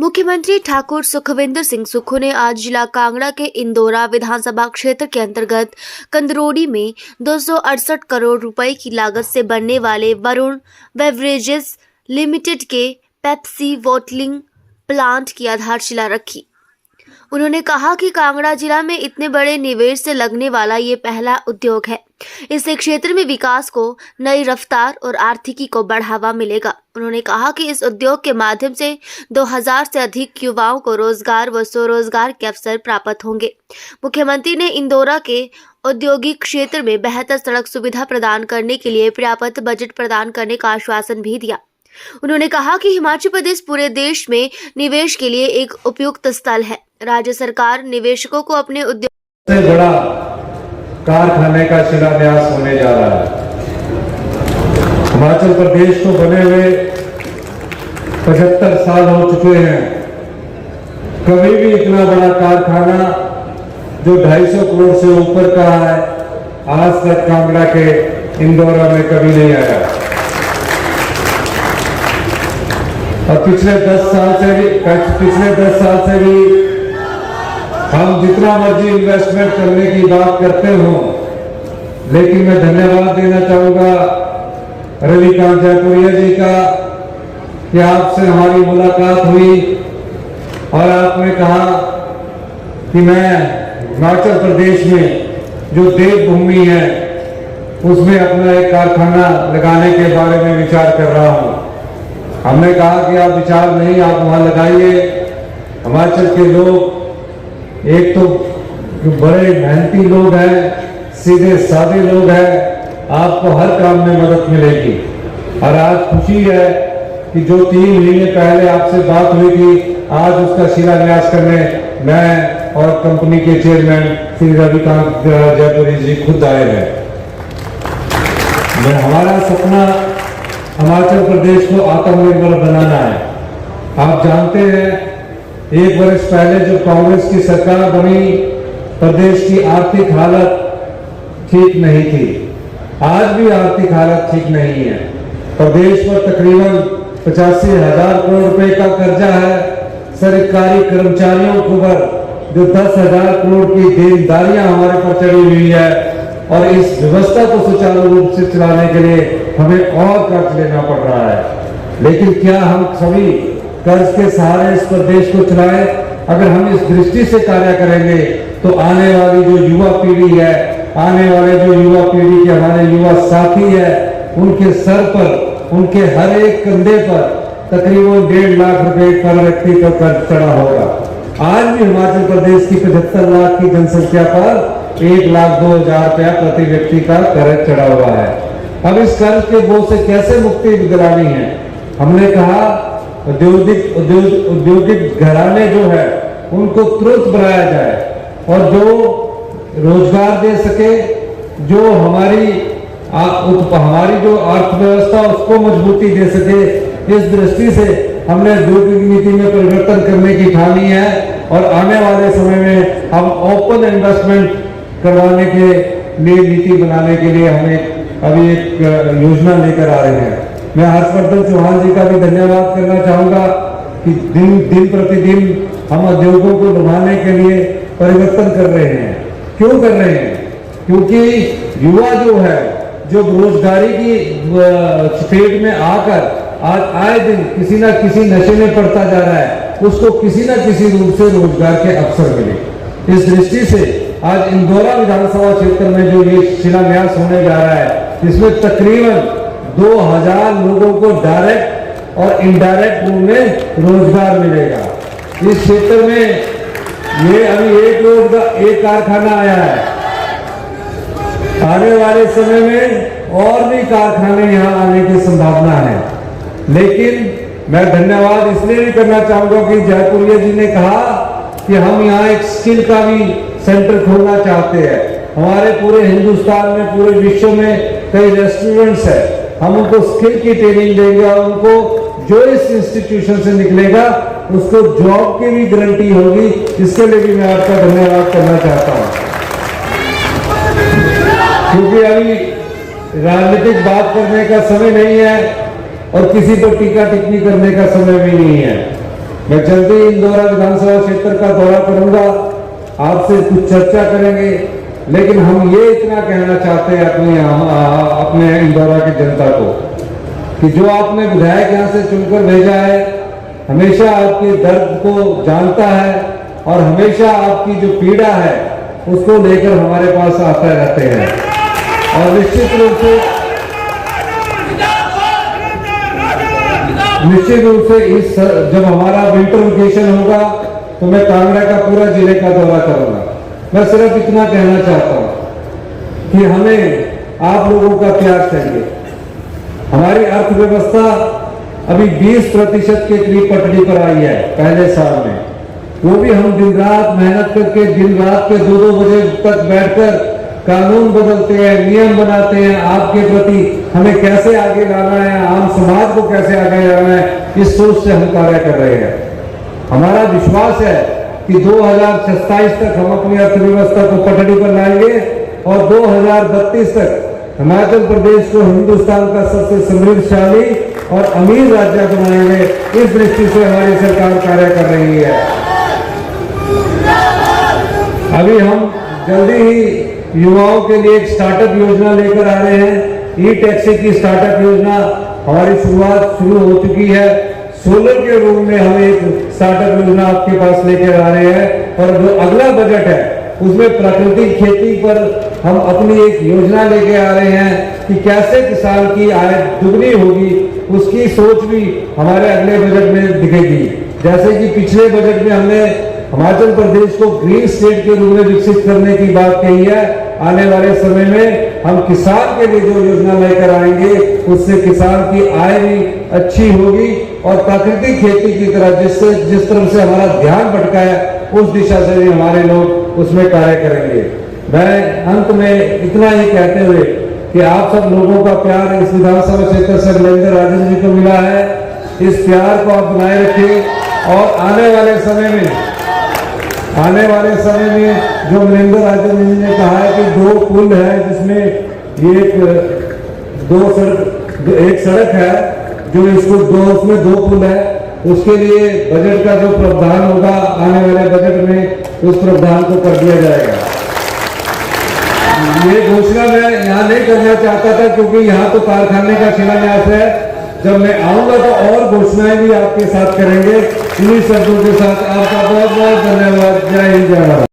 मुख्यमंत्री ठाकुर सुखविंदर सिंह सुक्खू ने आज जिला कांगड़ा के इंदौरा विधानसभा क्षेत्र के अंतर्गत कंदरोड़ी में 268 करोड़ रुपए की लागत से बनने वाले वरुण बेवरेजेस लिमिटेड के पेप्सी बॉटलिंग प्लांट की आधारशिला रखी। उन्होंने कहा कि कांगड़ा जिला में इतने बड़े निवेश से लगने वाला ये पहला उद्योग है। इससे क्षेत्र में विकास को नई रफ्तार और आर्थिकी को बढ़ावा मिलेगा। उन्होंने कहा कि इस उद्योग के माध्यम से 2000 से अधिक युवाओं को रोजगार व स्वरोजगार के अवसर प्राप्त होंगे। मुख्यमंत्री ने इंदौरा के औद्योगिक क्षेत्र में बेहतर सड़क सुविधा प्रदान करने के लिए पर्याप्त बजट प्रदान करने का आश्वासन भी दिया। उन्होंने कहा कि हिमाचल प्रदेश पूरे देश में निवेश के लिए एक उपयुक्त स्थल है। राज्य सरकार निवेशकों को अपने उद्योग से बड़ा कारखाने का शिलान्यास होने जा रहा है। हिमाचल प्रदेश को बने हुए 75 साल हो चुके हैं। कभी भी इतना बड़ा कारखाना जो 250 करोड़ से ऊपर का है आज तक कांगड़ा के इंदौरा में कभी नहीं आया। और पिछले 10 साल से भी हम जितना मर्जी इन्वेस्टमेंट करने की बात करते हो, लेकिन मैं धन्यवाद देना चाहूंगा रविकांत जयपुरिया जी का कि आपसे हमारी मुलाकात हुई और आपने कहा कि मैं हिमाचल प्रदेश में जो देवभूमि है उसमें अपना एक कारखाना लगाने के बारे में विचार कर रहा हूं। हमने कहा कि आप विचार नहीं, आप वहां लगाइए। हिमाचल के लोग एक तो जो बड़े मेहनती लोग हैं, सीधे साधे लोग हैं, आपको हर काम में मदद मिलेगी। और आज खुशी है कि जो 3 महीने पहले आपसे बात हुई थी, आज उसका शिलान्यास करने मैं और कंपनी के चेयरमैन श्री रविकांत जयपुरी जी खुद आए हैं। हमारा सपना हिमाचल प्रदेश को आत्मनिर्भर बनाना है। आप जानते हैं 1 वर्ष पहले जब कांग्रेस की सरकार बनी, प्रदेश की आर्थिक हालत ठीक नहीं थी। आज भी आर्थिक हालत ठीक नहीं है। प्रदेश पर तकरीबन 85,000 करोड़ रुपए का कर्जा है। सरकारी कर्मचारियों के ऊपर जो 10,000 करोड़ की देनदारियां हमारे पर चढ़ी हुई है, और इस व्यवस्था को सुचारू रूप से चलाने के लिए हमें और कर्ज लेना पड़ रहा है। लेकिन क्या हम सभी कर्ज के सहारे इस प्रदेश को चलाएं? अगर हम इस दृष्टि से कार्य करेंगे तो आने वाली जो युवा पीढ़ी है, आने वाले जो युवा पीढ़ी के हमारे युवा साथी है, उनके सर पर, उनके हर एक कंधे पर तकरीबन 1.5 लाख रुपए पर व्यक्ति का कर्ज चढ़ा होगा। आज भी हिमाचल प्रदेश की 75 लाख की जनसंख्या पर 1,02,000 रुपया प्रति व्यक्ति का कर्ज चढ़ा हुआ है। अब इस कर्ज के बोझ से कैसे मुक्ति दिलानी है? हमने कहा औद्योगिक घराने जो है उनको तुरंत बनाया जाए और जो रोजगार दे सके, जो हमारी जो अर्थव्यवस्था उसको मजबूती दे सके, इस दृष्टि से हमने औद्योगिक नीति में परिवर्तन करने की ठानी है। और आने वाले समय में हम ओपन इन्वेस्टमेंट करवाने के लिए नीति बनाने के लिए हमें अभी एक योजना लेकर आ रहे हैं। मैं हर्षवर्धन चौहान जी का भी धन्यवाद करना चाहूंगा कि दिन प्रतिदिन हम उद्योगों को बढ़ाने के लिए परिवर्तन कर रहे हैं। क्यों कर रहे हैं? क्योंकि युवा जो है, जो बेरोजगारी की चपेट में आकर आज आए दिन किसी ना किसी नशे में पड़ता जा रहा है, उसको किसी ना किसी रूप से रोजगार के अवसर मिले। इस दृष्टि से आज इंदौरा विधानसभा क्षेत्र में जो ये शिलान्यास होने जा रहा है, इसमें तकरीबन 2000 लोगों को डायरेक्ट और इनडायरेक्ट रूप में रोजगार मिलेगा। इस क्षेत्र में ये अभी एक कारखाना आया है। आने वाले समय में और भी कारखाने यहाँ आने की संभावना है। लेकिन मैं धन्यवाद इसलिए भी करना चाहूंगा कि जयपुरिया जी ने कहा कि हम यहाँ एक स्किल का भी सेंटर खोलना चाहते हैं। हमारे पूरे हिंदुस्तान में, पूरे विश्व में कई रेस्टोरेंट्स है, हम उनको स्किल की ट्रेनिंग देंगे और उनको जो इस इंस्टीट्यूशन से निकलेगा उसको जॉब की भी गारंटी होगी। इसके लिए भी मैं आपका धन्यवाद करना चाहता हूँ, क्योंकि अभी राजनीतिक बात करने का समय नहीं है और किसी पर टीका टिप्पणी करने का समय भी नहीं है। मैं जल्दी इंदौरा विधानसभा क्षेत्र का दौरा करूंगा, आपसे कुछ चर्चा करेंगे, लेकिन हम ये इतना कहना चाहते हैं अपने इंदौरा की जनता को कि जो आपने विधायक यहाँ से चुनकर भेजा है हमेशा आपके दर्द को जानता है और हमेशा आपकी जो पीड़ा है उसको लेकर हमारे पास आते रहते हैं। और निश्चित रूप से इस जब हमारा विंटर वेकेशन होगा तो मैं कांगड़ा का पूरा जिले का दौरा करूंगा। मैं सिर्फ इतना कहना चाहता हूं कि हमें आप लोगों का प्यार चाहिए। हमारी अर्थव्यवस्था अभी 20% के करीब पटड़ी पर आई है पहले साल में, वो भी हम दिन रात मेहनत करके दिन रात के 2-2 बजे तक बैठकर कानून बदलते हैं, नियम बनाते हैं, आपके प्रति हमें कैसे आगे लाना है, आम समाज को कैसे आगे लाना है, इस सोच से हम कार्य कर रहे हैं। हमारा विश्वास है कि 2027 तक हम अपनी अर्थव्यवस्था को पटड़ी पर लाएंगे और 2032 तक हिमाचल प्रदेश को हिंदुस्तान का सबसे समृद्धशाली और अमीर राज्य बनाएंगे। इस दृष्टि से हमारी सरकार कार्य कर रही है। अभी हम जल्दी ही युवाओं के लिए एक स्टार्टअप योजना लेकर आ रहे हैं। ई टैक्सी की स्टार्टअप योजना हमारी शुरुआत शुरू हो चुकी है। सोलर के रूप में हम एक स्टार्टअप योजना आपके पास लेकर आ रहे हैं और जो अगला बजट है उसमें प्राकृतिक खेती पर हम अपनी एक योजना लेके आ रहे हैं कि कैसे किसान की आय दुगनी होगी, उसकी सोच भी हमारे अगले बजट में दिखेगी। जैसे कि पिछले बजट में हमने हिमाचल प्रदेश को ग्रीन स्टेट के रूप में विकसित करने की बात कही है। आने वाले समय में हम किसान के लिए जो योजना लेकर आएंगे उससे किसान की आय भी अच्छी होगी और प्राकृतिक खेती की तरह जिस तरफ से हमारा ध्यान भटका है उस दिशा से भी हमारे लोग उसमें कार्य करेंगे। मैं अंत में इतना ही कहते हुए कि आप सब लोगों का प्यार इस विधानसभा क्षेत्र से महेंद्र राजन जी को मिला है, इस प्यार को आप बनाए रखें और आने वाले समय में जो महेंद्र राजन जी ने कहा है कि 2 पुल है जिसमें एक सड़क है जो उसमें 2 पुल है, उसके लिए बजट का जो प्रावधान होगा आने वाले बजट में उस प्रावधान को कर दिया जाएगा। ये घोषणा मैं यहाँ नहीं करना चाहता था क्योंकि यहाँ तो कारखाने का शिलान्यास है। जब मैं आऊंगा तो और घोषणाएं भी आपके साथ करेंगे। इन्हीं शब्दों के साथ आपका बहुत बहुत धन्यवाद। जय हिंद, जय भारत।